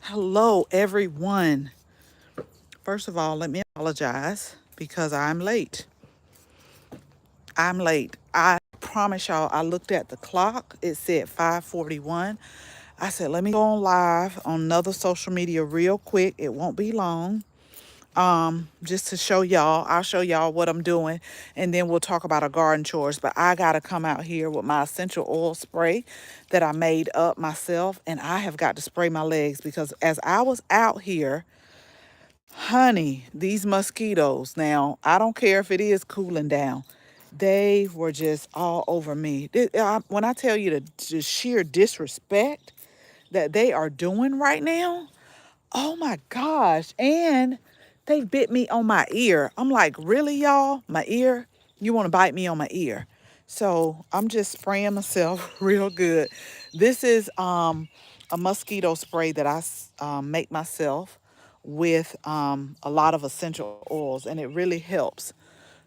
Hello, everyone. First of all, let me apologize because I'm late. I'm late. I promise y'all, I looked at the clock. It said 5:41. I said, let me go on live on another social media real quick. It won't be long. Just to show y'all, I'll show y'all what I'm doing, and then we'll talk about our garden chores. But I gotta come out here with my essential oil spray that I made up myself, and I have got to spray my legs because as I was out here, honey, these mosquitoes. Now, I don't care if it is cooling down. They were just all over me. When I tell you the sheer disrespect that they are doing right now, oh my gosh. And they bit me on my ear. I'm like, really, y'all? My ear? You want to bite me on my ear? So I'm just spraying myself real good. This is a mosquito spray that I make myself with a lot of essential oils, and it really helps.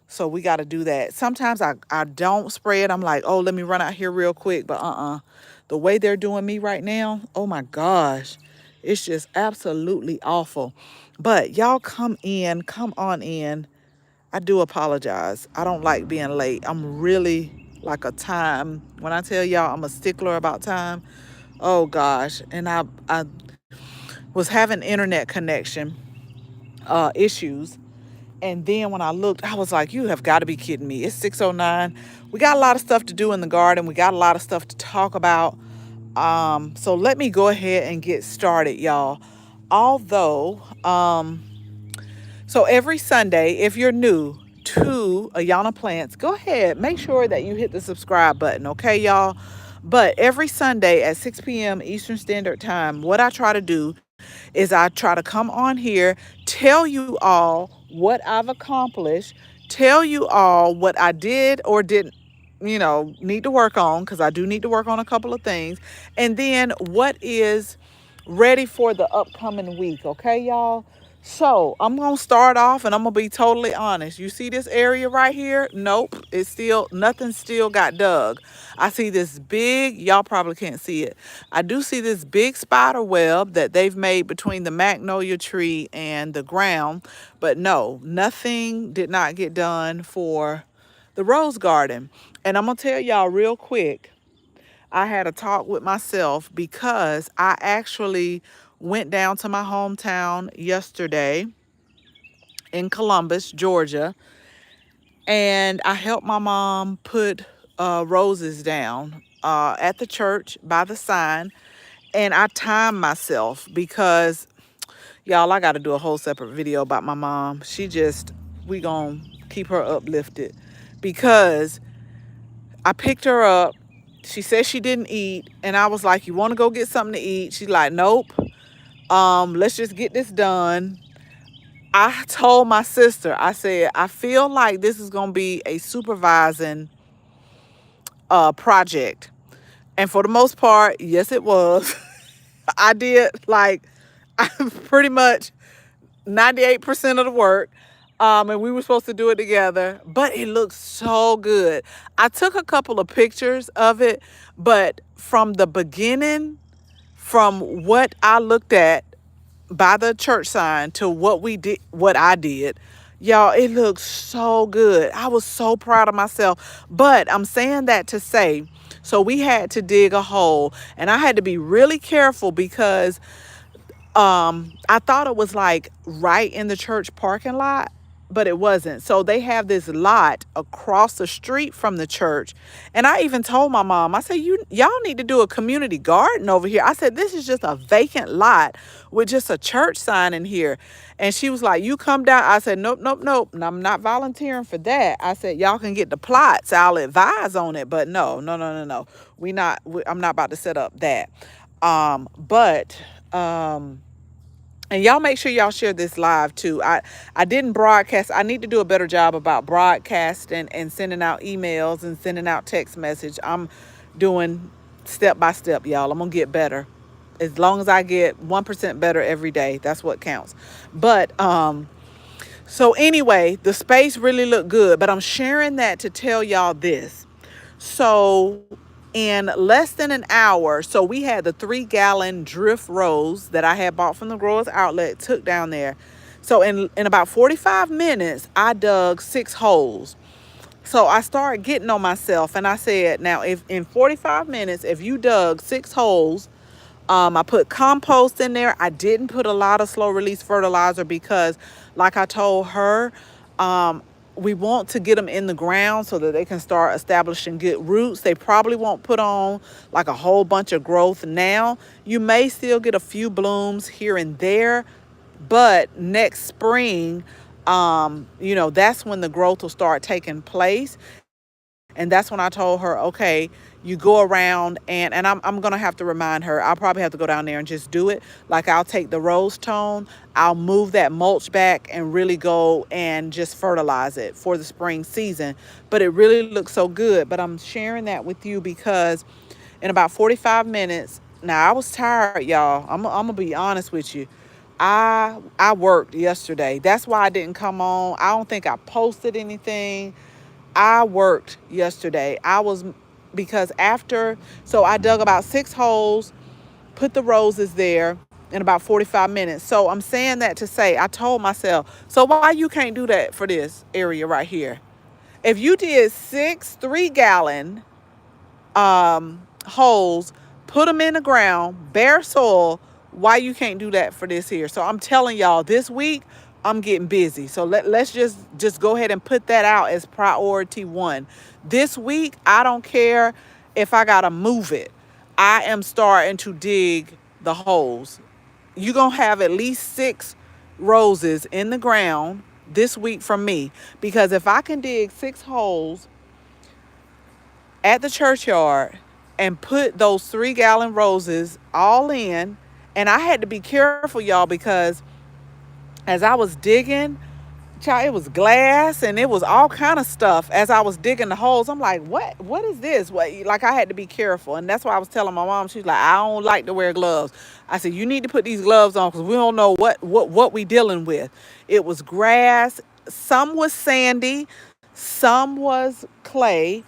So we got to do that. Sometimes I don't spray it. I'm like, oh, let me run out here real quick. But the way they're doing me right now, oh my gosh, it's just absolutely awful. But y'all come on in. I do apologize. I don't like being late. I'm really like a time. When I tell y'all I'm a stickler about time, oh gosh. And I was having internet connection issues. And then when I looked, I was like, you have got to be kidding me. It's 6:09. We got a lot of stuff to do in the garden. We got a lot of stuff to talk about. So let me go ahead and get started, y'all. Although, so every Sunday, if you're new to Auyanna Plants, go ahead. Make sure that you hit the subscribe button, okay, y'all? But every Sunday at 6 p.m. Eastern Standard Time, what I try to do is I try to come on here, tell you all what I've accomplished, tell you all what I did or didn't, need to work on, because I do need to work on a couple of things, and then what is ready for the upcoming week, okay, y'all? So I'm gonna start off and I'm gonna be totally honest. You see this area right here? Nope. Nothing still got dug. I see this big, y'all probably can't see it. I do see this big spider web that they've made between the magnolia tree and the ground. But no, nothing did not get done for the rose garden. And I'm gonna tell y'all real quick. I had a talk with myself because I actually went down to my hometown yesterday in Columbus, Georgia, and I helped my mom put roses down at the church by the sign. And I timed myself because, y'all, I got to do a whole separate video about my mom. We gonna keep her uplifted because I picked her up. She said she didn't eat, and I was like, you want to go get something to eat? She's like, nope. Let's just get this done. I told my sister, I said, I feel like this is going to be a supervising project. And for the most part, yes, it was. I did like pretty much 98% of the work. And we were supposed to do it together, but it looks so good. I took a couple of pictures of it, but from the beginning, from what I looked at by the church sign to what I did, y'all, it looks so good. I was so proud of myself. But I'm saying that to say, so we had to dig a hole, and I had to be really careful because I thought it was like right in the church parking lot, but it wasn't. So they have this lot across the street from the church. And I even told my mom, I said, y'all need to do a community garden over here. I said, this is just a vacant lot with just a church sign in here. And she was like, you come down. I said, nope, nope, nope. And I'm not volunteering for that. I said, y'all can get the plots. I'll advise on it. But no, no, no, no, no. I'm not about to set up that. But and y'all make sure y'all share this live too. I didn't broadcast. I need to do a better job about broadcasting and sending out emails and sending out text message. I'm doing step by step, y'all. I'm gonna get better. As long as I get 1% better every day, that's what counts. But so anyway, the space really looked good, but I'm sharing that to tell y'all this. So in less than an hour. So we had the 3-gallon drift rows that I had bought from the growers outlet, took down there. So in about 45 minutes, I dug 6 holes. So I started getting on myself, and I said, now if in 45 minutes, if you dug 6 holes, I put compost in there. I didn't put a lot of slow release fertilizer because, like I told her, um, we want to get them in the ground so that they can start establishing good roots. They probably won't put on like a whole bunch of growth now. You may still get a few blooms here and there, but next spring, that's when the growth will start taking place. And that's when I told her, okay, you go around, and I'm gonna have to remind her. I'll probably have to go down there and just do it. Like, I'll take the rose tone, I'll move that mulch back and really go and just fertilize it for the spring season. But it really looks so good. But I'm sharing that with you because in about 45 minutes, now I was tired, y'all. I'm gonna be honest with you. I worked yesterday. That's why I didn't come on. I don't think I posted anything. I worked yesterday. Because so I dug about 6 holes, put the roses there in about 45 minutes. So I'm saying that to say, I told myself, so why you can't do that for this area right here? If you did 6 3-gallon holes, put them in the ground, bare soil, why you can't do that for this here? So I'm telling y'all, this week I'm getting busy. So let's just go ahead and put that out as priority 1. This week, I don't care if I gotta move it. I am starting to dig the holes. You're gonna have at least 6 roses in the ground this week from me, because if I can dig 6 holes at the churchyard and put those 3-gallon roses all in. And I had to be careful, y'all, because as I was digging, child, it was glass and it was all kind of stuff. As I was digging the holes, I'm like, what is this? Like, I had to be careful. And that's why I was telling my mom. She's like, I don't like to wear gloves. I said, you need to put these gloves on because we don't know what we dealing with. It was grass. Some was sandy, some was clay,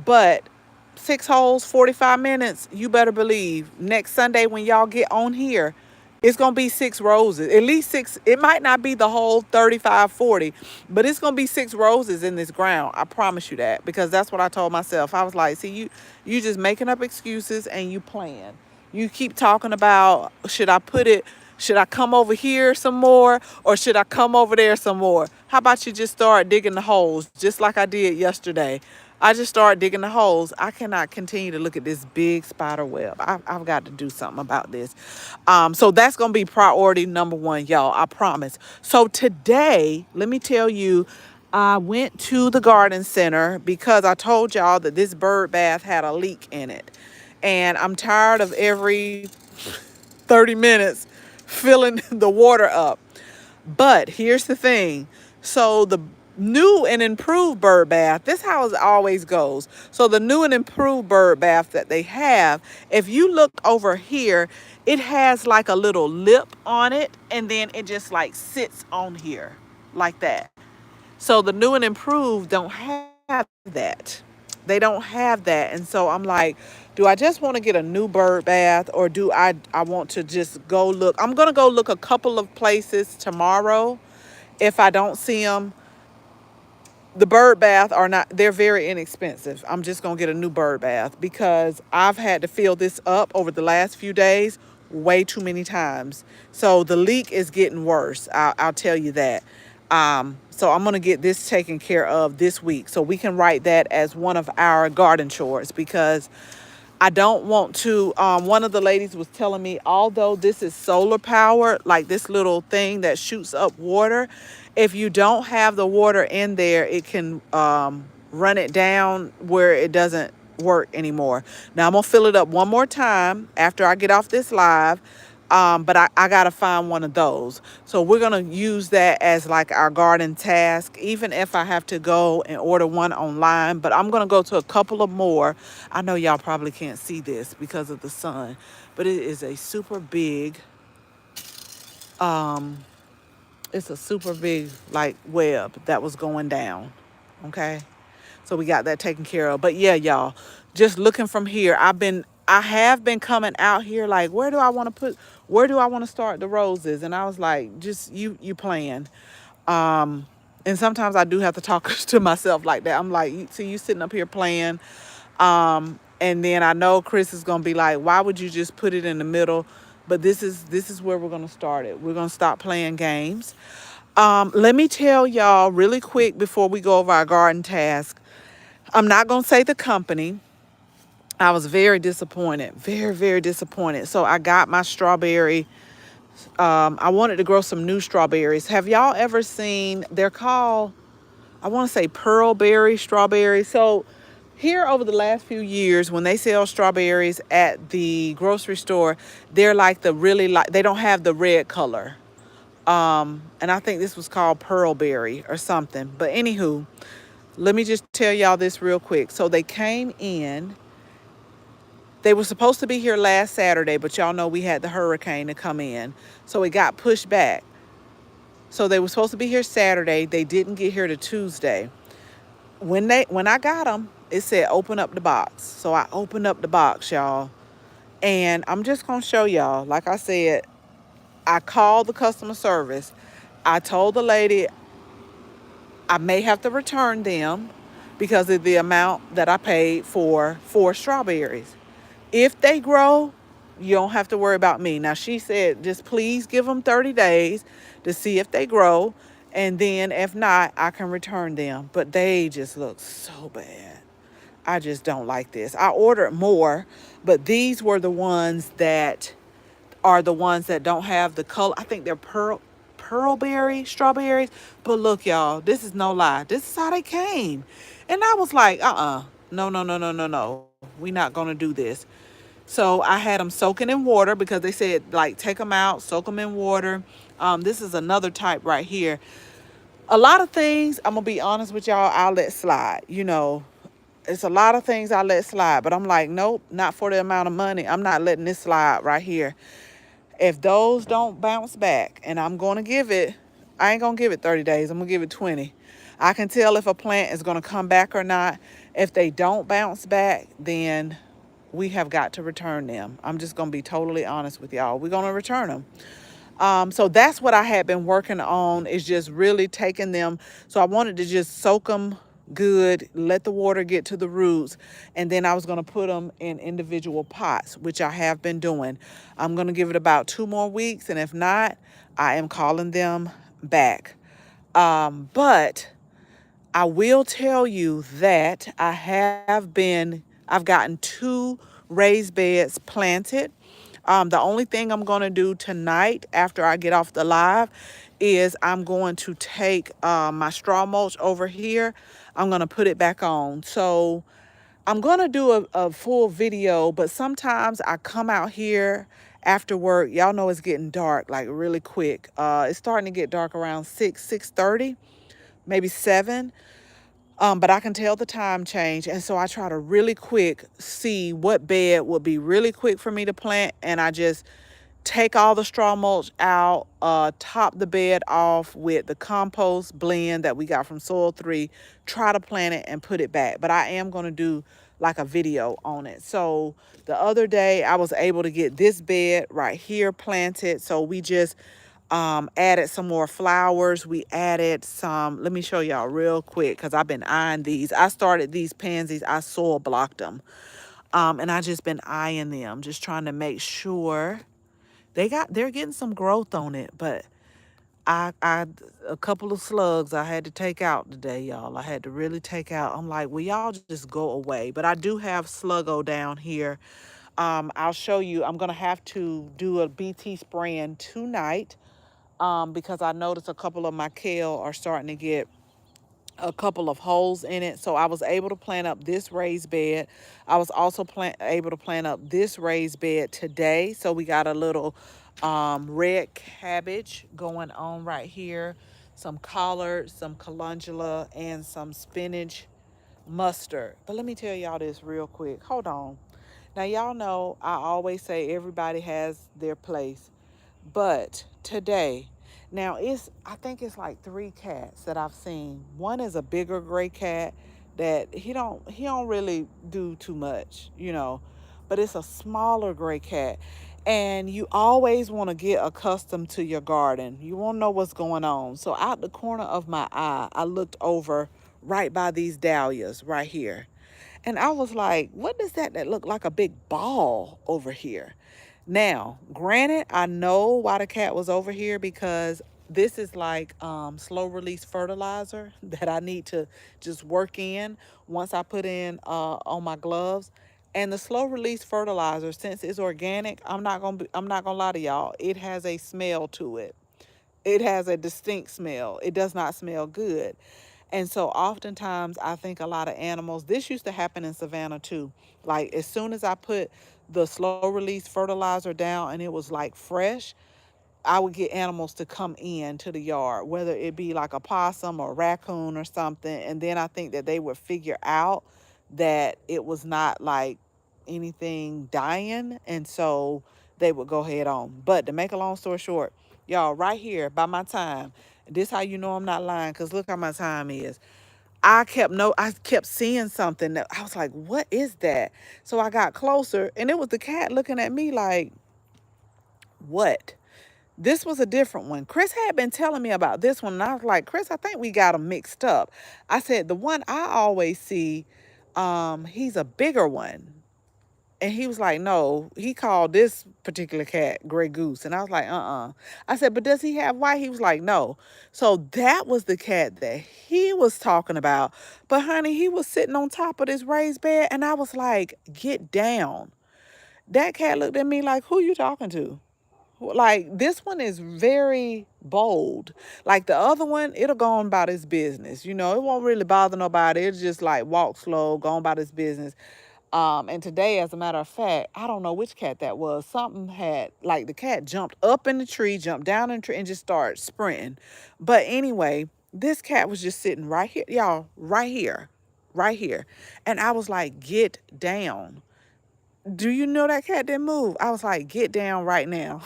but 6 holes, 45 minutes, you better believe next Sunday when y'all get on here, it's going to be 6 roses, at least 6. It might not be the whole 35, 40, but it's going to be 6 roses in this ground. I promise you that, because that's what I told myself. I was like, see, you just making up excuses and you plan. You keep talking about, should I come over here some more or should I come over there some more? How about you just start digging the holes just like I did yesterday? I just started digging the holes. I cannot continue to look at this big spider web. I've got to do something about this. So that's going to be priority number 1, y'all. I promise. So today, let me tell you, I went to the garden center because I told y'all that this bird bath had a leak in it. And I'm tired of every 30 minutes filling the water up. But here's the thing. So the new and improved bird bath, this is how it always goes. So the new and improved bird bath that they have, if you look over here, it has like a little lip on it, and then it just like sits on here like that. So the new and improved don't have that. They don't have that. And so I'm like, do I just want to get a new bird bath, or do I want to just go look? I'm going to go look a couple of places tomorrow. If I don't see them, the bird bath are not, they're very inexpensive. I'm just going to get a new bird bath because I've had to fill this up over the last few days way too many times. So the leak is getting worse. I'll tell you that. So I'm going to get this taken care of this week so we can write that as one of our garden chores, because I don't want to, one of the ladies was telling me, although this is solar powered, like this little thing that shoots up water, if you don't have the water in there, it can run it down where it doesn't work anymore. Now I'm going to fill it up one more time after I get off this live. But I got to find one of those. So we're going to use that as like our garden task, even if I have to go and order one online. But I'm going to go to a couple of more. I know y'all probably can't see this because of the sun, but it is a super big, it's a super big like web that was going down. Okay. So we got that taken care of. But yeah, y'all, just looking from here, I have been coming out here like, where do I want to start the roses? And I was like, just you playing. And sometimes I do have to talk to myself like that. I'm like, see, you sitting up here playing. And then I know Chris is gonna be like, why would you just put it in the middle? But this is where we're gonna start it. We're gonna stop playing games. Let me tell y'all really quick before we go over our garden task. I'm not gonna say the company. I was very disappointed, very, very disappointed. So I got my strawberry. I wanted to grow some new strawberries. Have y'all ever seen, they're called, I want to say pearlberry strawberries. So here over the last few years, when they sell strawberries at the grocery store, they're like they don't have the red color. And I think this was called pearlberry or something. But anywho, let me just tell y'all this real quick. So they came in. They were supposed to be here last Saturday, but y'all know we had the hurricane to come in. So it got pushed back. So they were supposed to be here Saturday. They didn't get here to Tuesday. When I got them, it said open up the box. So I opened up the box, y'all. And I'm just going to show y'all. Like I said, I called the customer service. I told the lady I may have to return them because of the amount that I paid for 4 strawberries. If they grow, you don't have to worry about me. Now, she said, just please give them 30 days to see if they grow. And then if not, I can return them. But they just look so bad. I just don't like this. I ordered more, but these were the ones that are the ones that don't have the color. I think they're pearlberry strawberries. But look, y'all, this is no lie. This is how they came. And I was like, no, no, no, no, no, no. We're not going to do this. So I had them soaking in water because they said, like, take them out, soak them in water. This is another type right here. A lot of things, I'm going to be honest with y'all, I'll let slide. It's a lot of things I let slide. But I'm like, nope, not for the amount of money. I'm not letting this slide right here. If those don't bounce back, and I ain't going to give it 30 days. I'm going to give it 20. I can tell if a plant is going to come back or not. If they don't bounce back, then we have got to return them. I'm just going to be totally honest with y'all. We're going to return them. So that's what I had been working on, is just really taking them. So I wanted to just soak them good, let the water get to the roots, and then I was going to put them in individual pots, which I have been doing. I'm going to give it about 2 more weeks, and if not, I am calling them back. But I will tell you that I've gotten 2 raised beds planted. The only thing I'm going to do tonight after I get off the live is I'm going to take my straw mulch over here. I'm going to put it back on. So I'm going to do a full video, but sometimes I come out here after work. Y'all know it's getting dark, like really quick. It's starting to get dark around 6:30, maybe 7. But I can tell the time change. And so I try to really quick see what bed would be really quick for me to plant. And I just take all the straw mulch out, top the bed off with the compost blend that we got from Soil 3, try to plant it and put it back. But I am going to do like a video on it. So the other day I was able to get this bed right here planted. So we just added some more flowers. We added some, let me show y'all real quick because I've been eyeing these. I started these pansies, I soil blocked them. And I just been eyeing them, just trying to make sure they're getting some growth on it. But I a couple of slugs I had to take out today, y'all. I had to really take out. I'm like, well, y'all just go away. But I do have sluggo down here. I'll show you. I'm gonna have to do a BT spraying tonight. Because I noticed a couple of my kale are starting to get a couple of holes in it. So I was able to plant up this raised bed. I was also able to plant up this raised bed today. So we got a little red cabbage going on right here, some collards, some calendula, and some spinach mustard. But let me tell y'all this real quick. Hold on. Now, y'all know I always say everybody has their place. But today, now I think it's like 3 cats that I've seen. One is a bigger gray cat. that he don't really do too much, but it's a smaller gray cat. And you always want to get accustomed to your garden. You won't know what's going on. So out the corner of my eye, I looked over right by these dahlias right here. And I was like, what is that look like a big ball over here? Now, granted, I know why the cat was over here because this is like slow release fertilizer that I need to just work in once I put in on my gloves. And the slow release fertilizer, since it's organic, I'm not gonna lie to y'all, it has a smell to it. It has a distinct smell. It does not smell good. And so oftentimes I think a lot of animals, this used to happen in Savannah too. Like as soon as I put the slow release fertilizer down and it was like fresh, I would get animals to come in to the yard, whether it be like a possum or a raccoon or something. And then I think that they would figure out that it was not like anything dying. And so they would go head on. But to make a long story short, y'all, right here by my time, this how you know I'm not lying, because look how my time is. I kept seeing something that I was like, what is that? So I got closer and it was the cat looking at me like, what? This was a different one. Chris had been telling me about this one, and I was like, Chris, I think we got them mixed up. I said, the one I always see, he's a bigger one. And he was like, no, he called this particular cat Gray Goose. And I was like, I said, but does he have white? He was like, no. So that was the cat that he was talking about. But honey, he was sitting on top of this raised bed, and I was like, get down. That cat looked at me like, who you talking to? Like this one is very bold. Like the other one, it'll go on about its business. It won't really bother nobody. It'll just like walk slow, go on about its business. And today, as a matter of fact, I don't know which cat that was. Something had, like, the cat jumped up in the tree, jumped down in the tree, and just started sprinting. But anyway, this cat was just sitting right here, y'all, right here, right here. And I was like, get down. Do you know that cat didn't move? I was like, get down right now.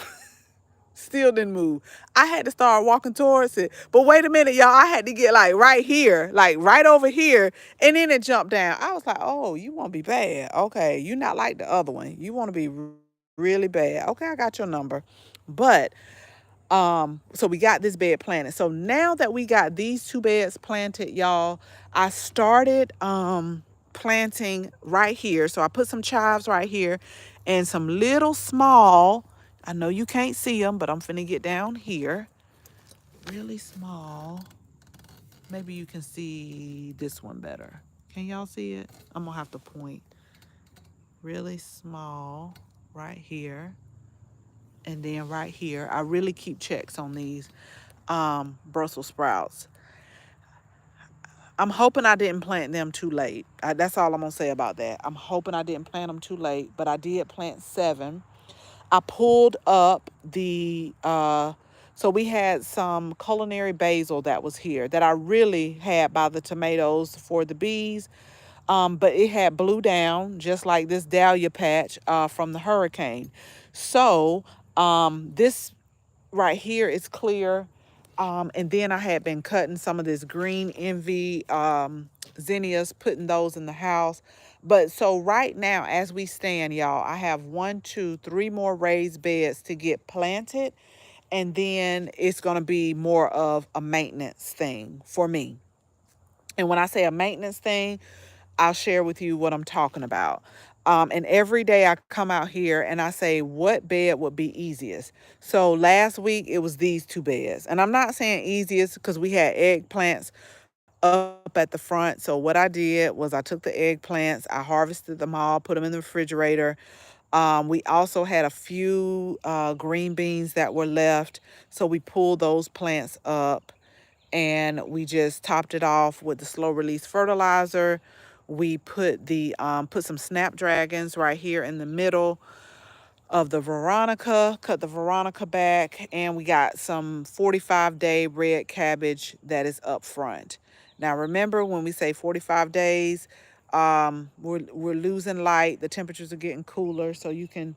Still didn't move. I had to start walking towards it. But wait a minute, y'all. I had to get like right here, like right over here. And then it jumped down. I was like, oh, you want to be bad. Okay. You not like the other one. You want to be really bad. Okay, I got your number. But so we got this bed planted. So now that we got these two beds planted, y'all, I started planting right here. So I put some chives right here and some little small, I know you can't see them, but I'm finna get down here. Really small. Maybe you can see this one better. Can y'all see it? I'm gonna have to point. Really small right here. And then right here, I really keep checks on these Brussels sprouts. I'm hoping I didn't plant them too late. That's all I'm gonna say about that. I'm hoping I didn't plant them too late, but I did plant 7. I pulled up so we had some culinary basil that was here that I really had by the tomatoes for the bees. But it had blew down just like this dahlia patch from the hurricane. So this right here is clear. And then I had been cutting some of this green envy zinnias, putting those in the house. But so right now, as we stand, y'all, I have 1, 2, 3 more raised beds to get planted. And then it's going to be more of a maintenance thing for me. And when I say a maintenance thing, I'll share with you what I'm talking about. And every day I come out here and I say, what bed would be easiest? So last week it was these 2 beds. And I'm not saying easiest because we had eggplants up at the front. So what I did was I took the eggplants, I harvested them all, put them in the refrigerator. We also had a few green beans that were left. So we pulled those plants up and we just topped it off with the slow release fertilizer. We put some snapdragons right here in the middle of the Veronica, cut the Veronica back, and we got some 45-day red cabbage that is up front. Now remember, when we say 45 days, we're losing light. The temperatures are getting cooler, so you can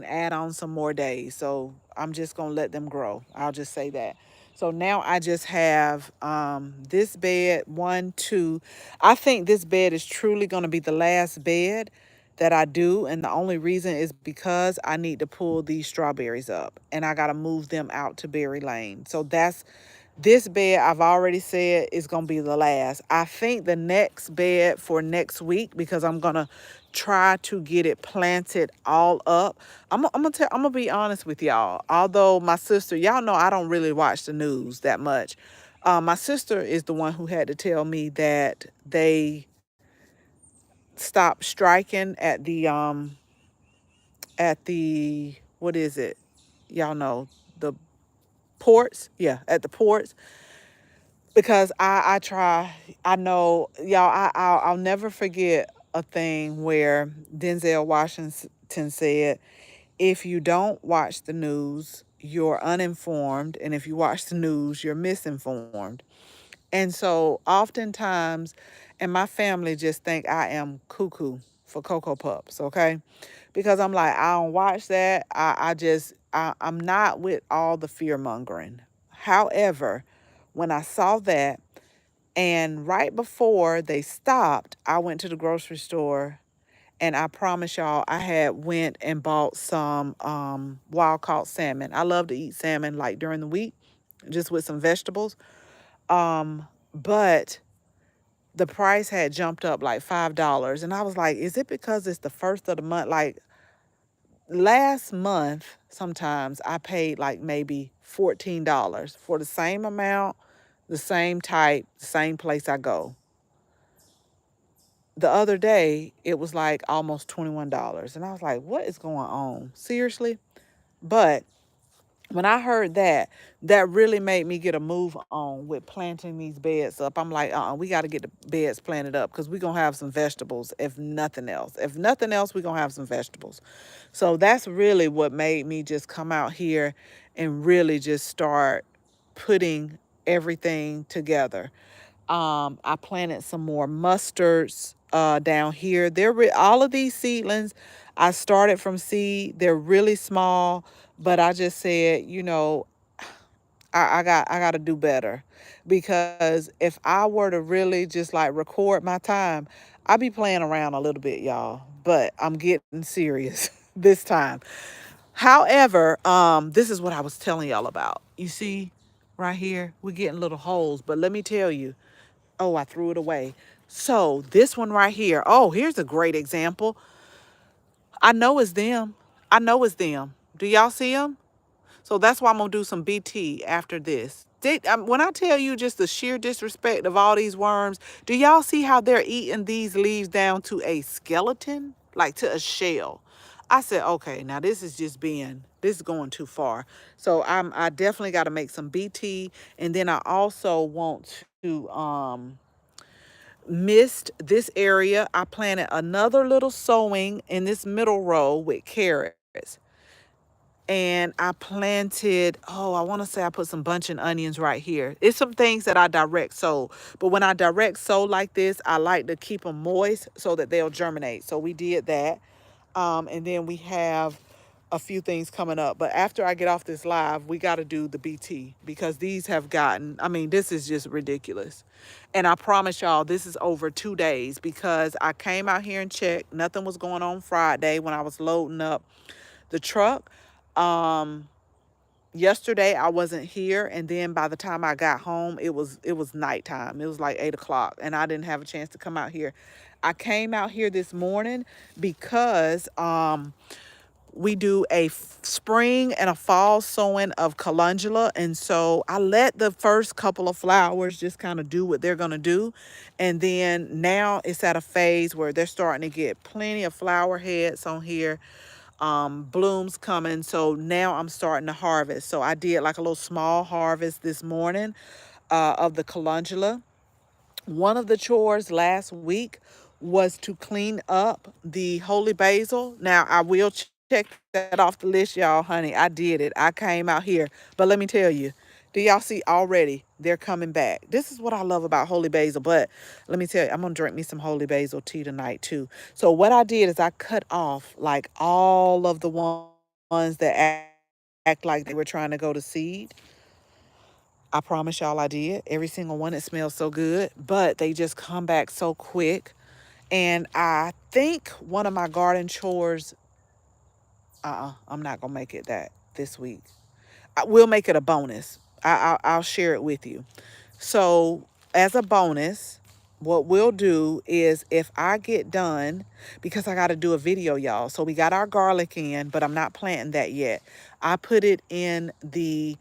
add on some more days. So I'm just gonna let them grow. I'll just say that. So now I just have this bed, one, two. I think this bed is truly going to be the last bed that I do. And the only reason is because I need to pull these strawberries up and I got to move them out to Berry Lane. So that's this bed, I've already said, is going to be the last. I think the next bed for next week, because I'm going to try to get it planted all up. I'm gonna be honest with y'all. Although my sister, y'all know I don't really watch the news that much. My sister is the one who had to tell me that they stopped striking at the what is it? Y'all know the ports. Yeah, at the ports, because I try. I know y'all. I'll never forget a thing where Denzel Washington said, "If you don't watch the news, you're uninformed, and if you watch the news, you're misinformed." And so oftentimes, and my family just think I am cuckoo for Cocoa Pups, okay? Because I'm like, I don't watch that. I'm not with all the fear mongering. However, when I saw that, and right before they stopped, I went to the grocery store, and I promise y'all, I had went and bought some wild caught salmon. I love to eat salmon like during the week, just with some vegetables. But the price had jumped up like $5. And I was like, is it because it's the first of the month? Like last month, sometimes I paid like maybe $14 for the same amount, the same type, the same place I go. The other day, it was like almost $21. And I was like, what is going on? Seriously? But when I heard that, that really made me get a move on with planting these beds up. I'm like, we got to get the beds planted up because we're going to have some vegetables, if nothing else. If nothing else, we're going to have some vegetables. So that's really what made me just come out here and really just start putting everything together. I planted some more mustards down here. All of these seedlings, I started from seed. They're really small, but I just said, I got to do better, because if I were to really just like record my time, I'd be playing around a little bit, y'all. But I'm getting serious this time. However, this is what I was telling y'all about. You see, right here, we're getting little holes, but let me tell you. Oh, I threw it away. So this one right here. Oh, here's a great example. I know it's them. I know it's them. Do y'all see them? So that's why I'm going to do some BT after this. When I tell you just the sheer disrespect of all these worms, do y'all see how they're eating these leaves down to a skeleton? Like to a shell. I said, okay, now this is going too far. So I definitely got to make some BT. And then I also want to missed this area. I planted another little sowing in this middle row with carrots. And I planted, I want to say I put some bunching onions right here. It's some things that I direct sow. But when I direct sow like this, I like to keep them moist so that they'll germinate. So we did that. And then we have a few things coming up. But after I get off this live, we got to do the BT, because these have gotten, I mean, this is just ridiculous. And I promise y'all, this is over 2 days, because I came out here and checked. Nothing was going on Friday when I was loading up the truck. Yesterday I wasn't here, and then by the time I got home, it was nighttime. It was like 8 o'clock, and I didn't have a chance to come out here. I came out here this morning because we do a spring and a fall sowing of calendula. And so I let the first couple of flowers just kind of do what they're going to do. And then now it's at a phase where they're starting to get plenty of flower heads on here, blooms coming. So now I'm starting to harvest. So I did like a little small harvest this morning of the calendula. One of the chores last week was to clean up the holy basil. Now, I will check that off the list, y'all, honey. I did it. I came out here. But let me tell you, do y'all see already they're coming back? This is what I love about holy basil. But let me tell you, I'm going to drink me some holy basil tea tonight, too. So what I did is I cut off like all of the ones that act like they were trying to go to seed. I promise y'all I did. Every single one, it smells so good, but they just come back so quick. And I think one of my garden chores, I'm not going to make it that this week. I will make it a bonus. I'll share it with you. So, as a bonus, what we'll do is if I get done, because I got to do a video, y'all. So, we got our garlic in, but I'm not planting that yet. I put it in the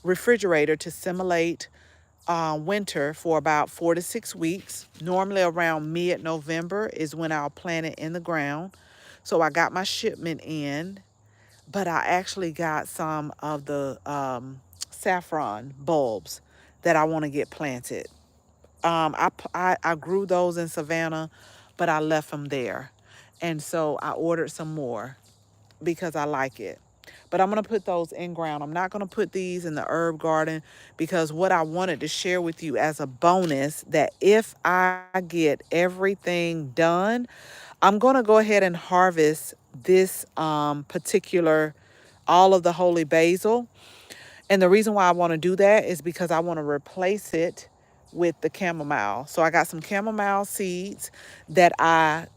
refrigerator to simulate winter for about 4 to 6 weeks. Normally, around mid November is when I'll plant it in the ground. So, I got my shipment in, but I actually got some of the saffron bulbs that I want to get planted. I grew those in Savannah, but I left them there. And so I ordered some more because I like it. But I'm going to put those in ground. I'm not going to put these in the herb garden because what I wanted to share with you as a bonus that if I get everything done, I'm going to go ahead and harvest this particular all of the holy basil. And the reason why I want to do that is because I want to replace it with the chamomile. So I got some chamomile seeds that I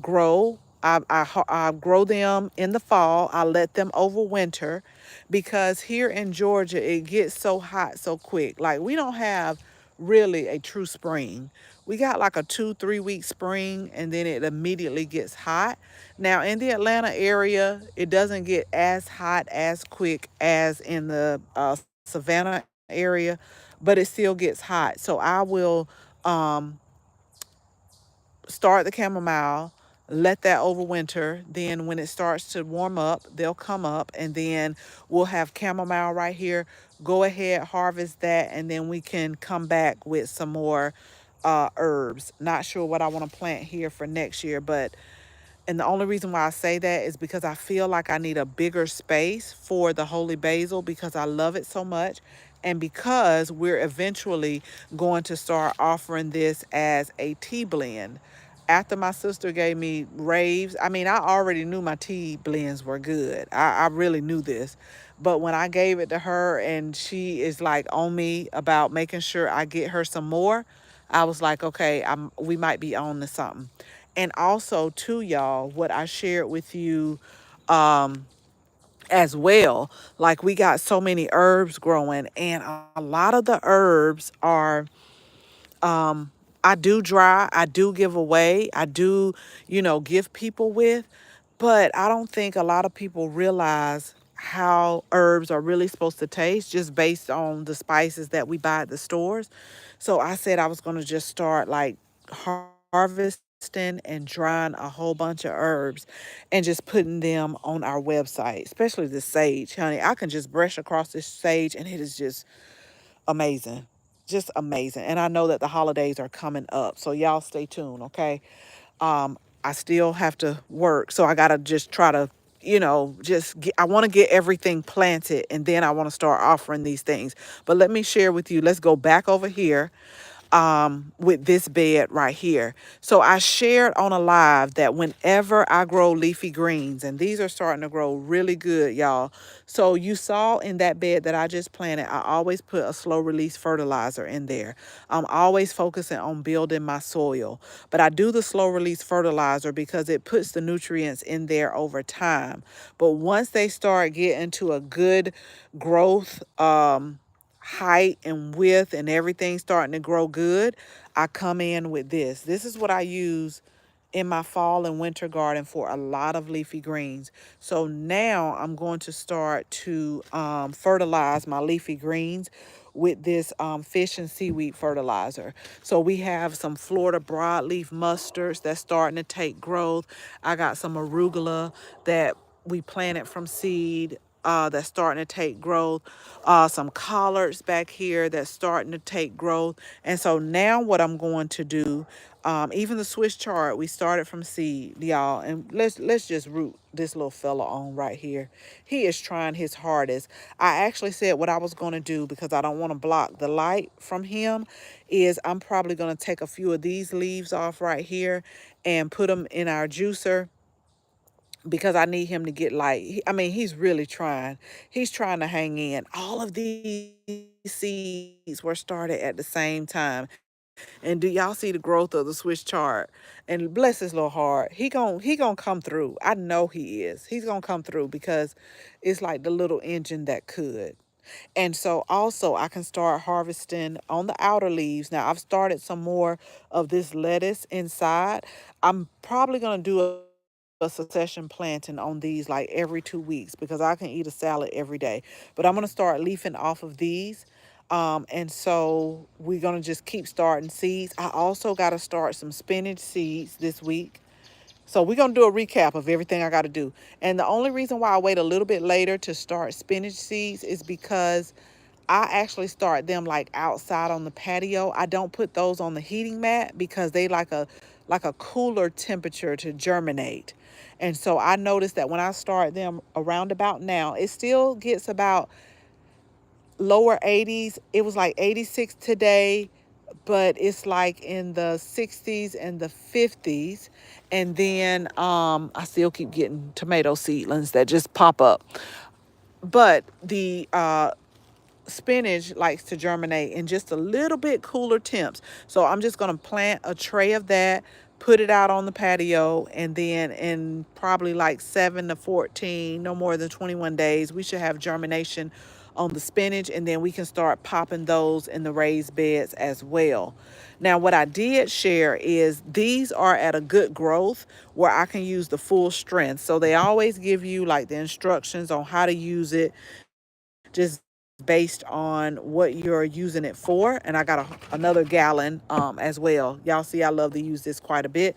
grow. I grow them in the fall. I let them overwinter because here in Georgia, it gets so hot so quick. Like we don't have really a true spring. We got like a 2, 3 week spring and then it immediately gets hot. Now in the Atlanta area, it doesn't get as hot as quick as in the Savannah area, but it still gets hot. So I will um, start the chamomile, let that overwinter. Then when it starts to warm up, they'll come up and then we'll have chamomile right here. Go ahead, harvest that, and then we can come back with some more herbs. Not sure what I want to plant here for next year, but and the only reason why I say that is because I feel like I need a bigger space for the holy basil because I love it so much. And because we're eventually going to start offering this as a tea blend. After my sister gave me raves, I mean, I already knew my tea blends were good. I really knew this. But when I gave it to her and she is like on me about making sure I get her some more, I was like, okay, we might be on to something. And also, too, y'all, what I shared with you as well, like we got so many herbs growing, and a lot of the herbs are I do dry, I do give away, I do, give people with, but I don't think a lot of people realize how herbs are really supposed to taste just based on the spices that we buy at the stores. So I said I was going to just start like harvesting and drying a whole bunch of herbs and just putting them on our website, especially the sage, honey. I can just brush across this sage and it is just amazing. Just amazing. And I know that the holidays are coming up. So y'all stay tuned, okay? I still have to work. So I got to just try to, I want to get everything planted and then I want to start offering these things. But let me share with you. Let's go back over here with this bed right here. So I shared on a live that whenever I grow leafy greens, and these are starting to grow really good, y'all. So you saw in that bed that I just planted, I always put a slow release fertilizer in there. I'm always focusing on building my soil, but I do the slow release fertilizer because it puts the nutrients in there over time. But once they start getting to a good growth, height and width and everything starting to grow good, I come in with this. This is what I use in my fall and winter garden for a lot of leafy greens. So now I'm going to start to fertilize my leafy greens with this fish and seaweed fertilizer. So we have some Florida broadleaf mustards that's starting to take growth. I got some arugula that we planted from seed that's starting to take growth. Some collards back here that's starting to take growth. And so now what I'm going to do, even the Swiss chard, we started from seed, y'all. And let's just root this little fella on right here. He is trying his hardest. I actually said what I was going to do because I don't want to block the light from him is I'm probably going to take a few of these leaves off right here and put them in our juicer because I need him to get like, I mean, he's really trying. He's trying to hang in. All of these seeds were started at the same time. And do y'all see the growth of the Swiss chart? And bless his little heart. He gon' come through. I know he is. He's gonna come through because it's like the little engine that could. And so also I can start harvesting on the outer leaves. Now I've started some more of this lettuce inside. I'm probably going to do a succession planting on these like every 2 weeks because I can eat a salad every day. But I'm going to start leafing off of these. And so we're going to just keep starting seeds. I also got to start some spinach seeds this week. So we're going to do a recap of everything I got to do. And the only reason why I wait a little bit later to start spinach seeds is because I actually start them like outside on the patio. I don't put those on the heating mat because they like a cooler temperature to germinate. And so I noticed that when I start them around about now, it still gets about lower 80s. It was like 86 today, but it's like in the 60s and the 50s. And then I still keep getting tomato seedlings that just pop up. But the spinach likes to germinate in just a little bit cooler temps. So I'm just going to plant a tray of that, put it out on the patio, and then in probably like 7 to 14, no more than 21 days, we should have germination on the spinach, and then we can start popping those in the raised beds as well. Now, what I did share is these are at a good growth where I can use the full strength. So they always give you like the instructions on how to use it, just based on what you're using it for. And I got another gallon as well. Y'all see, I love to use this quite a bit.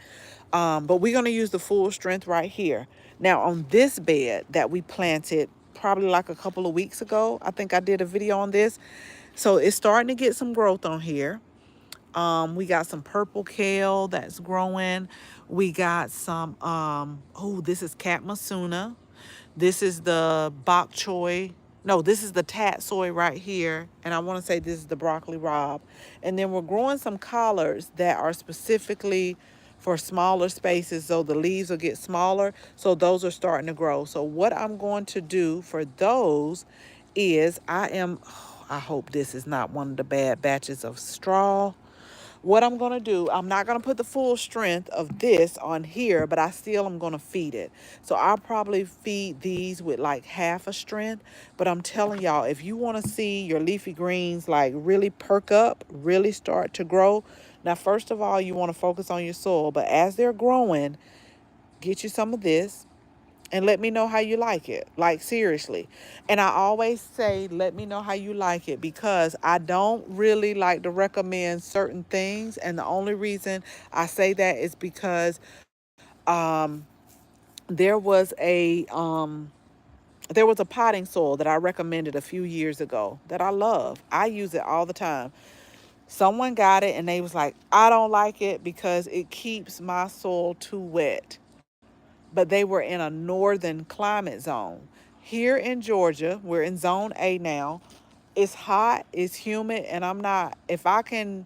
But we're going to use the full strength right here. Now, on this bed that we planted probably like a couple of weeks ago, I think I did a video on this. So it's starting to get some growth on here. We got some purple kale that's growing. We got some, oh, this is cat masuna. This is the bok choy. No, this is the tat soy right here. And I want to say this is the broccoli rabe. And then we're growing some collards that are specifically for smaller spaces so the leaves will get smaller. So those are starting to grow. So what I'm going to do for those is I hope this is not one of the bad batches of straw. What I'm going to do, I'm not going to put the full strength of this on here, but I still am going to feed it. So I'll probably feed these with like half a strength. But I'm telling y'all, if you want to see your leafy greens like really perk up, really start to grow, now, first of all, you want to focus on your soil. But as they're growing, get you some of this and let me know how you like it. Like, seriously. And I always say, let me know how you like it because I don't really like to recommend certain things. And the only reason I say that is because there was a potting soil that I recommended a few years ago that I love. I use it all the time. Someone got it and they was like, I don't like it because it keeps my soil too wet. But they were in a northern climate zone. Here in Georgia, we're in zone A now. It's hot, it's humid, and I'm not if I can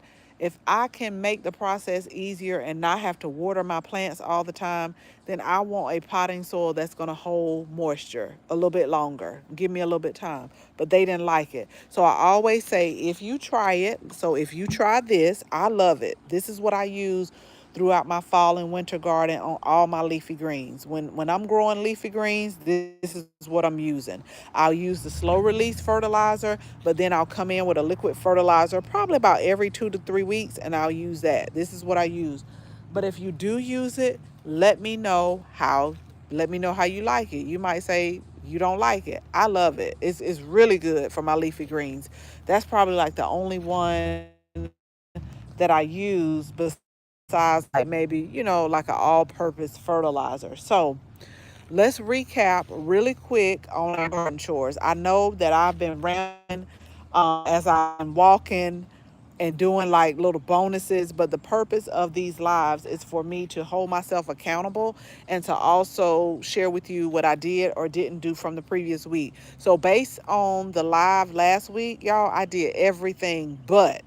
make the process easier and not have to water my plants all the time, then I want a potting soil that's going to hold moisture a little bit longer. Give me a little bit of time. But they didn't like it. So I always say if you try it, so if you try this, I love it. This is what I use throughout my fall and winter garden on all my leafy greens. When I'm growing leafy greens, this is what I'm using. I'll use the slow release fertilizer, but then I'll come in with a liquid fertilizer probably about every 2 to 3 weeks and I'll use that. This is what I use. But if you do use it, let me know how you like it. You might say you don't like it. I love it. It's really good for my leafy greens. That's probably like the only one that I use besides like maybe, like an all-purpose fertilizer. So let's recap really quick on our garden chores. I know that I've been rambling as I'm walking and doing like little bonuses, but the purpose of these lives is for me to hold myself accountable and to also share with you what I did or didn't do from the previous week. So based on the live last week, y'all, I did everything but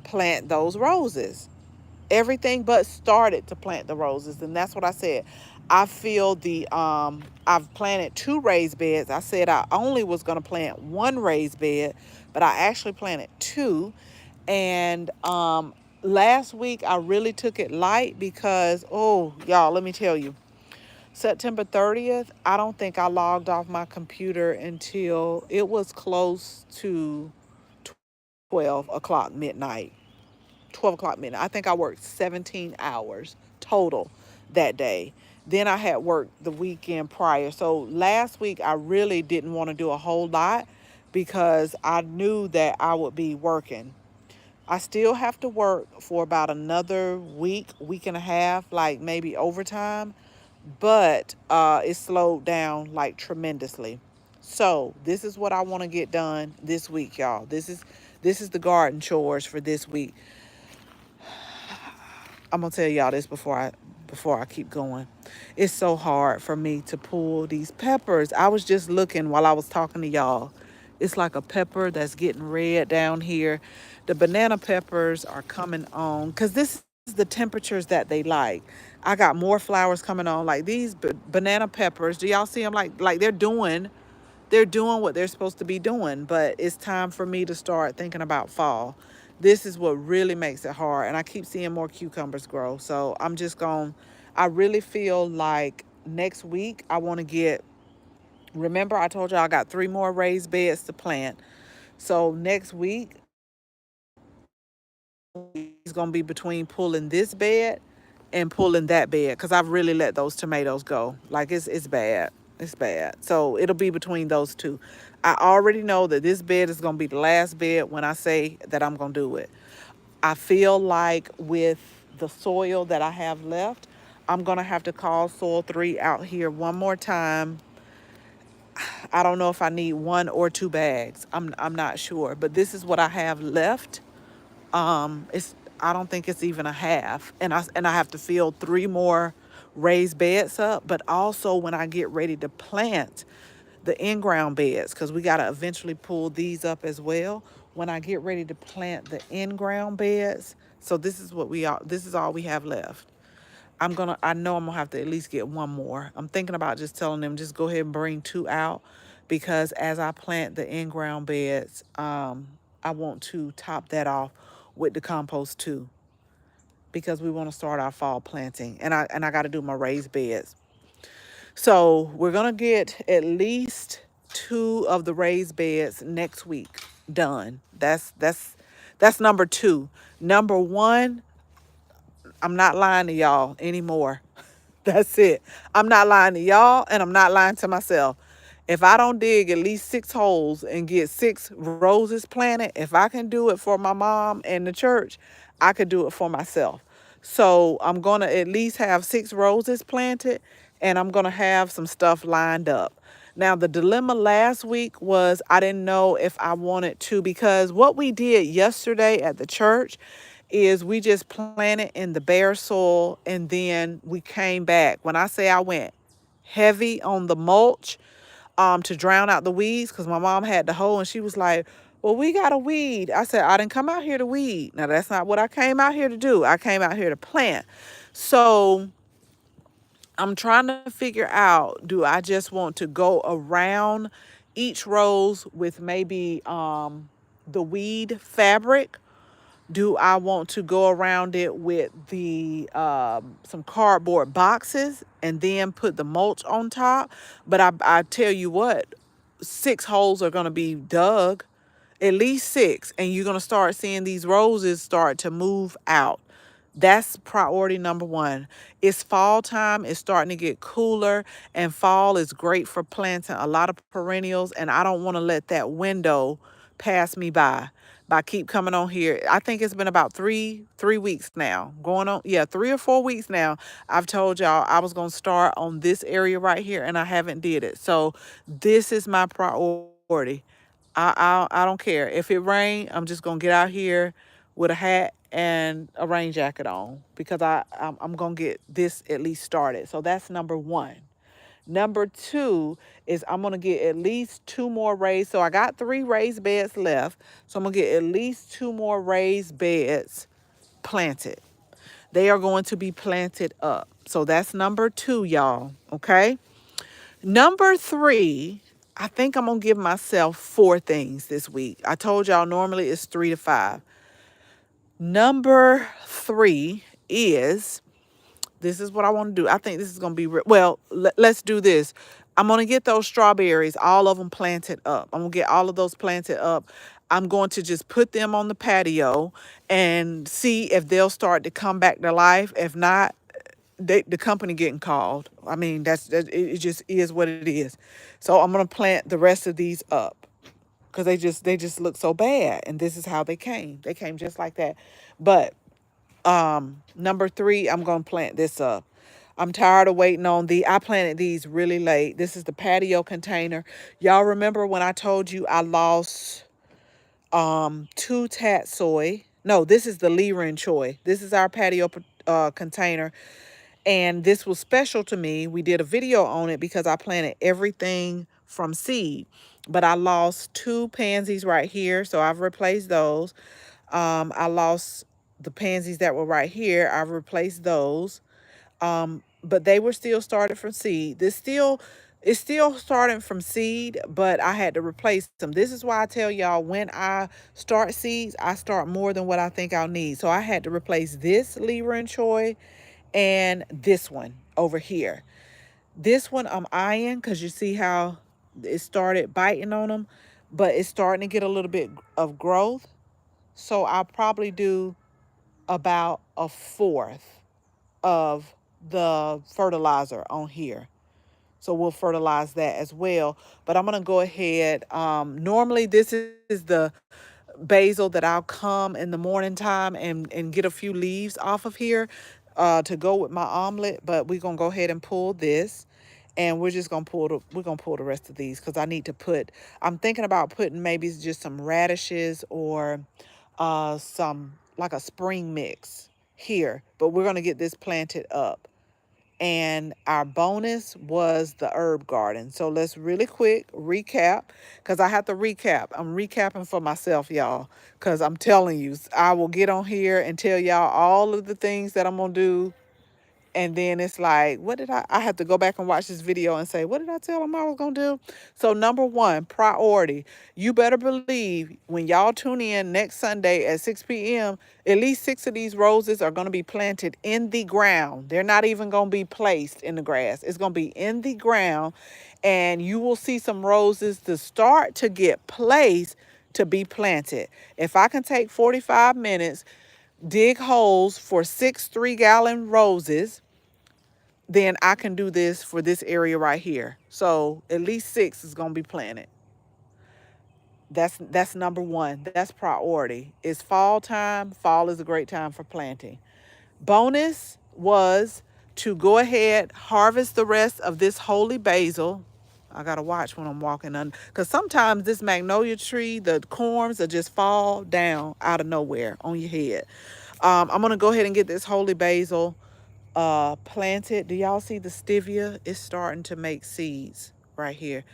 plant those roses. everything but started to plant the roses. And that's what I said. I feel I've planted 2 raised beds. I said I only was going to plant 1 raised bed, but I actually planted 2. And last week I really took it light because, oh y'all, let me tell you, September 30th, I don't think I logged off my computer until it was close to 12 o'clock midnight. 12 o'clock midnight. I think I worked 17 hours total that day. Then I had worked the weekend prior. So last week I really didn't want to do a whole lot because I knew that I would be working. I still have to work for about another week, week and a half, like maybe overtime, but it slowed down like tremendously. So this is what I want to get done this week, y'all. This is the garden chores for this week. I'm gonna tell y'all this before I keep going. It's so hard for me to pull these peppers. I was just looking while I was talking to y'all. It's like a pepper that's getting red down here. The banana peppers are coming on because this is the temperatures that they like. I got more flowers coming on like these banana peppers. Do y'all see them? Like they're doing what they're supposed to be doing, but it's time for me to start thinking about fall. This is what really makes it hard, and I keep seeing more cucumbers grow. So I'm just going, I really feel like next week I want to get, remember I told you I got 3 more raised beds to plant. So next week is going to be between pulling this bed and pulling that bed because I've really let those tomatoes go. Like it's bad. It's bad. So it'll be between those two. I already know that this bed is going to be the last bed when I say that I'm going to do it. I feel like with the soil that I have left, I'm going to have to call Soil 3 out here one more time. I don't know if I need 1 or 2 bags. I'm not sure, but this is what I have left. It's, I don't think it's even a half, and I have to fill 3 more raised beds up. But also when I get ready to plant the in-ground beds, because we got to eventually pull these up as well. When I get ready to plant the in-ground beds, so this is all we have left. I know I'm gonna have to at least get 1 more. I'm thinking about just telling them just go ahead and bring 2 out, because as I plant the in-ground beds, I want to top that off with the compost too, because we want to start our fall planting, and I got to do my raised beds. So we're gonna get at least 2 of the raised beds next week done. That's number 2. Number 1, I'm not lying to y'all anymore. That's it. I'm not lying to y'all, and I'm not lying to myself. If I don't dig at least 6 holes and get 6 roses planted, if I can do it for my mom and the church, I could do it for myself. So I'm going to at least have 6 roses planted, and I'm going to have some stuff lined up. Now, the dilemma last week was I didn't know if I wanted to, because what we did yesterday at the church is we just planted in the bare soil, and then we came back. When I say I went heavy on the mulch to drown out the weeds, because my mom had the hoe and she was like, well, we got a weed. I said, I didn't come out here to weed. Now, that's not what I came out here to do. I came out here to plant. So I'm trying to figure out, do I just want to go around each rose with maybe the weed fabric? Do I want to go around it with the some cardboard boxes and then put the mulch on top? But I tell you what, 6 holes are going to be dug, at least 6, and you're going to start seeing these roses start to move out. That's priority number 1. It's fall time. It's starting to get cooler, and fall is great for planting a lot of perennials, and I don't want to let that window pass me by keep coming on here. I think it's been about three weeks now. Going on, yeah, 3 or 4 weeks now. I've told y'all I was gonna start on this area right here, and I haven't did it. So this is my priority. I don't care if it rain. I'm just gonna get out here with a hat and a rain jacket on, because I'm gonna get this at least started. So that's number 1. Number 2 is I'm going to get at least 2 more raised. So I got 3 raised beds left. So I'm going to get at least 2 more raised beds planted. They are going to be planted up. So that's number 2, y'all. Okay. Number 3, I think I'm going to give myself 4 things this week. I told y'all normally it's 3 to 5. Number 3 is, this is what I want to do. I think this is going to be, well, let's do this. I'm going to get those strawberries, all of them planted up. I'm going to get all of those planted up. I'm going to just put them on the patio and see if they'll start to come back to life. If not, the company getting called. I mean, it just is what it is. So I'm going to plant the rest of these up because they just look so bad. And this is how they came. They came just like that. But number 3, I'm going to plant this up. I'm tired of waiting on I planted these really late. This is the patio container. Y'all remember when I told you I lost 2 tatsoi? No, this is the Liren choy. This is our patio container. And this was special to me. We did a video on it because I planted everything from seed. But I lost 2 pansies right here, so I've replaced those. I lost the pansies that were right here. I've replaced those. But they were still started from seed. It's still starting from seed, but I had to replace them. This is why I tell y'all, when I start seeds, I start more than what I think I'll need. So I had to replace this Liren choy and this one over here. This one I'm eyeing because you see how it started biting on them, but it's starting to get a little bit of growth. So I'll probably do about a fourth of the fertilizer on here. So we'll fertilize that as well. But I'm going to go ahead. Normally this is the basil that I'll come in the morning time and get a few leaves off of here to go with my omelet. But we're going to go ahead and pull this. And we're just going to pull the rest of these because I need to I'm thinking about putting maybe just some radishes or some like a spring mix here. But we're going to get this planted up. And our bonus was the herb garden. So let's really quick recap because I have to recap. I'm recapping for myself, y'all, because I'm telling you, I will get on here and tell y'all all of the things that I'm going to do. And then it's like, I have to go back and watch this video and say, what did I tell them I was going to do? So number 1, priority. You better believe when y'all tune in next Sunday at 6 p.m., at least 6 of these roses are going to be planted in the ground. They're not even going to be placed in the grass. It's going to be in the ground. And you will see some roses to start to get placed to be planted. If I can take 45 minutes, dig holes for 6 3-gallon roses, then I can do this for this area right here. So at least 6 is going to be planted. That's number 1. That's priority. It's fall time. Fall is a great time for planting. Bonus was to go ahead, harvest the rest of this holy basil. I got to watch when I'm walking under, because sometimes this magnolia tree, the corms will just fall down out of nowhere on your head. I'm going to go ahead and get this holy basil planted. Do y'all see the stevia? It's starting to make seeds right here.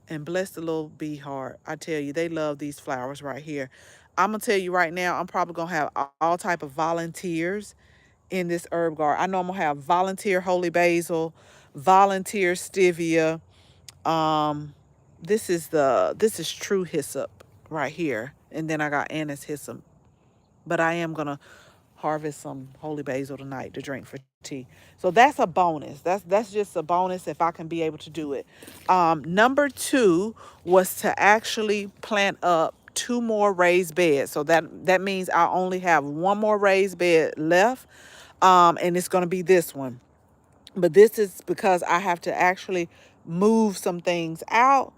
And bless the little bee heart. I tell you, they love these flowers right here. I'm going to tell you right now, I'm probably going to have all type of volunteers in this herb garden. I know I'm going to have volunteer holy basil, volunteer stevia. Um, this is true hyssop right here. And then I got anise hyssop. But I am going to harvest some holy basil tonight to drink for tea. So that's a bonus. That's just a bonus if I can be able to do it. Number 2 was to actually plant up 2 more raised beds. So that means I only have 1 more raised bed left. And it's going to be this one. But this is because I have to actually move some things out,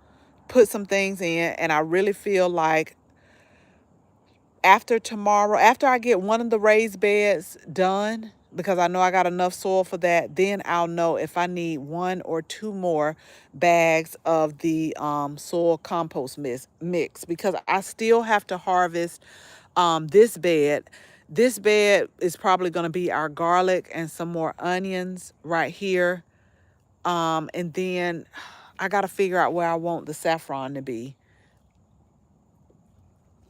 put some things in, and I really feel like after tomorrow, after I get one of the raised beds done, because I know I got enough soil for that, then I'll know if I need 1 or 2 more bags of the soil compost mix, because I still have to harvest this bed. This bed is probably going to be our garlic and some more onions right here. And then I got to figure out where I want the saffron to be.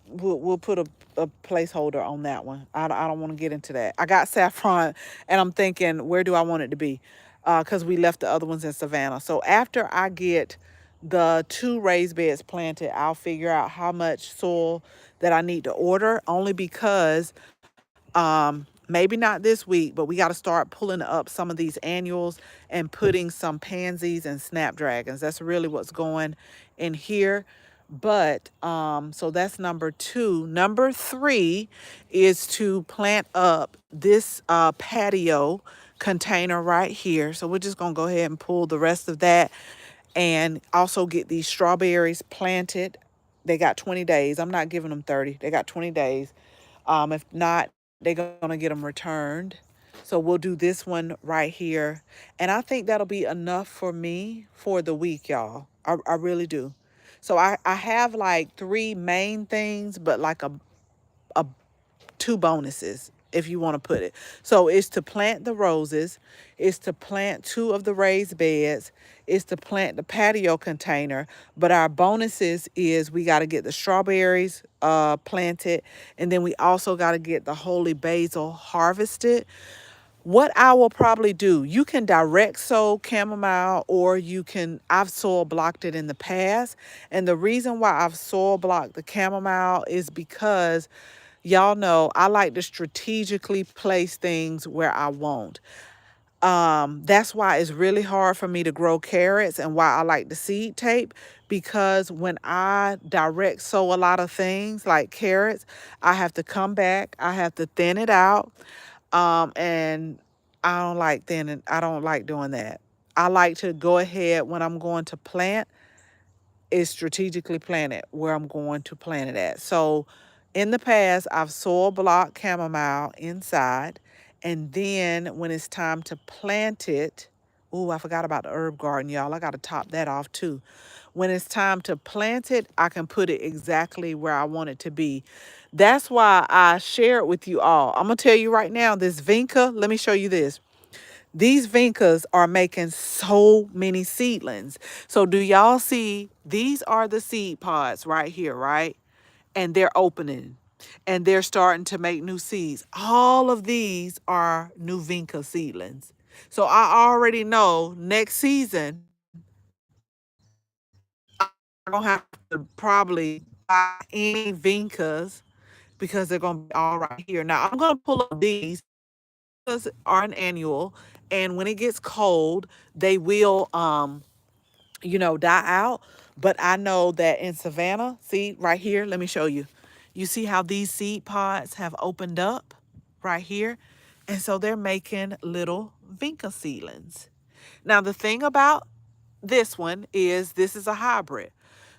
we'll put a placeholder on that one. I don't want to get into that. I got saffron, and I'm thinking, where do I want it to be? Because we left the other ones in Savannah. So after I get the 2 raised beds planted, I'll figure out how much soil that I need to order. Only because maybe not this week, but we got to start pulling up some of these annuals and putting some pansies and snapdragons. That's really what's going in here. But so that's number 2. Number 3 is to plant up this patio container right here. So we're just gonna go ahead and pull the rest of that, and also get these strawberries planted. They got 20 days. I'm not giving them 30. They got 20 days. If not, they're gonna get them returned. So we'll do this one right here. And I think that'll be enough for me for the week, y'all. I really do. So I have like 3 main things, but like a 2 bonuses, if you want to put it. So it's to plant the roses, it's to plant 2 of the raised beds, it's to plant the patio container. But our bonuses is we got to get the strawberries planted, and then we also got to get the holy basil harvested. What I will probably do, you can direct sow chamomile, or I've soil blocked it in the past. And the reason why I've soil blocked the chamomile is because y'all know I like to strategically place things where I want. That's why it's really hard for me to grow carrots, and why I like the seed tape, because when I direct sow a lot of things like carrots, I have to come back, I have to thin it out. And I don't like doing that. I like to go ahead when I'm going to plant, is strategically plant it where I'm going to plant it at. So in the past, I've soil blocked chamomile inside. And then when it's time to plant it, ooh, I forgot about the herb garden, y'all. I got to top that off too. When it's time to plant it, I can put it exactly where I want it to be. That's why I share it with you all. I'm going to tell you right now, this vinca, let me show you this. These vincas are making so many seedlings. So do y'all see, these are the seed pods right here, right? And they're opening and they're starting to make new seeds. All of these are new vinca seedlings. So I already know next season I'm gonna have to probably buy any vincas, because they're gonna be all right here. Now I'm gonna pull up these, because are an annual, and when it gets cold, they will die out. But I know that in Savannah, see right here, let me show you. You see how these seed pods have opened up right here? And so they're making little vinca seedlings. Now, the thing about this one is this is a hybrid.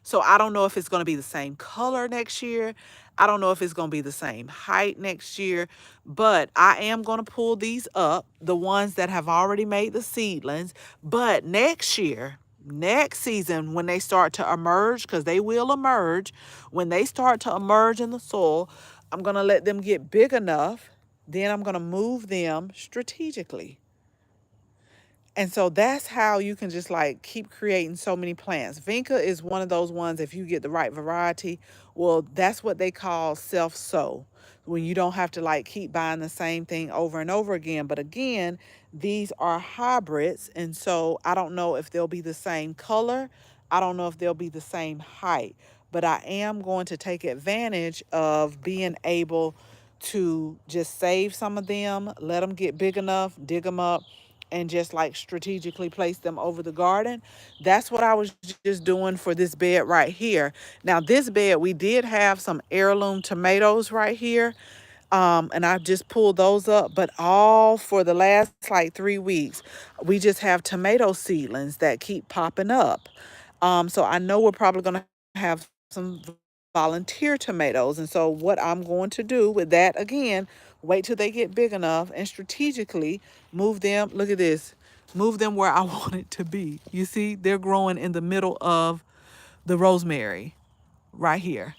So I don't know if it's going to be the same color next year. I don't know if it's going to be the same height next year, but I am going to pull these up, the ones that have already made the seedlings. But next year, next season, when they start to emerge, because they will emerge, when they start to emerge in the soil, I'm going to let them get big enough. Then I'm going to move them strategically. And so that's how you can just like keep creating so many plants. Vinca is one of those ones, if you get the right variety, well, that's what they call self-sow. When you don't have to like keep buying the same thing over and over again. But again, these are hybrids. And so I don't know if they'll be the same color. I don't know if they'll be the same height. But I am going to take advantage of being able to just save some of them, let them get big enough, dig them up, and just like strategically place them over the garden. That's what I was just doing for this bed right here. Now, this bed, we did have some heirloom tomatoes right here. And I just pulled those up, but all for the last like 3 weeks, we just have tomato seedlings that keep popping up. So I know we're probably going to have some volunteer tomatoes. And so what I'm going to do with that, again, wait till they get big enough and strategically move them. Look at this. Move them where I want it to be. You see, they're growing in the middle of the rosemary right here.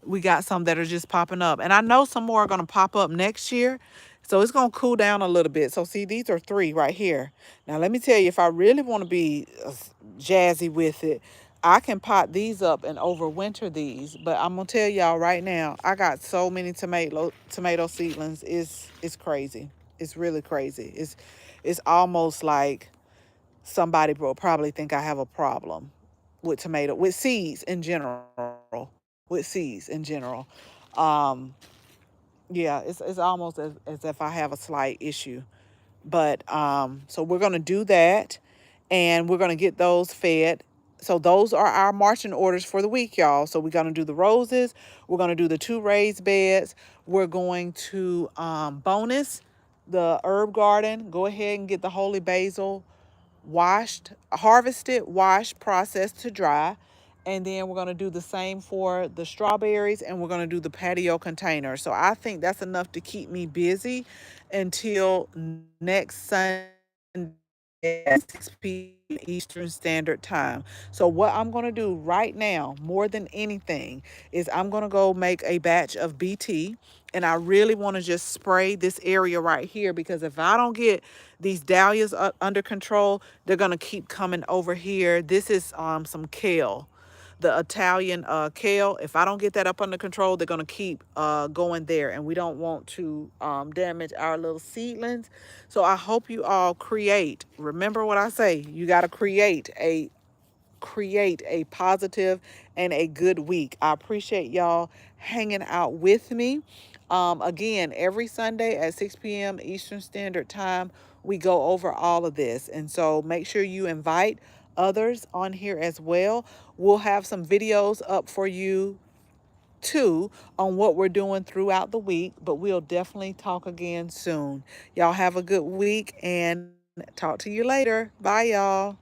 We got some that are just popping up. And I know some more are going to pop up next year. So it's going to cool down a little bit. So see, these are 3 right here. Now, let me tell you, if I really want to be jazzy with it, I can pot these up and overwinter these, but I'm gonna tell y'all right now, I got so many tomato seedlings. It's crazy. It's really crazy. It's almost like somebody will probably think I have a problem with seeds in general. With seeds in general. Um, yeah, it's almost as if I have a slight issue. But so we're gonna do that, and we're gonna get those fed. So those are our marching orders for the week, y'all. So we're gonna do the roses. We're gonna do the 2 raised beds. We're going to bonus the herb garden. Go ahead and get the holy basil washed, harvested, washed, processed to dry. And then we're going to do the same for the strawberries, and we're going to do the patio container. So I think that's enough to keep me busy until next Sunday at 6 p.m. Eastern Standard Time. So what I'm going to do right now, more than anything, is I'm going to go make a batch of BT, and I really want to just spray this area right here, because if I don't get these dahlias under control, they're going to keep coming over here. This is some kale, the Italian kale. If I don't get that up under control, they're going to keep going there, and we don't want to damage our little seedlings. So I hope you all create. Remember what I say. You got to create a positive and a good week. I appreciate y'all hanging out with me. Again, every Sunday at 6 p.m. Eastern Standard Time, we go over all of this. And so make sure you invite others on here as well. We'll have some videos up for you too on what we're doing throughout the week, but we'll definitely talk again soon. Y'all have a good week and talk to you later. Bye, y'all.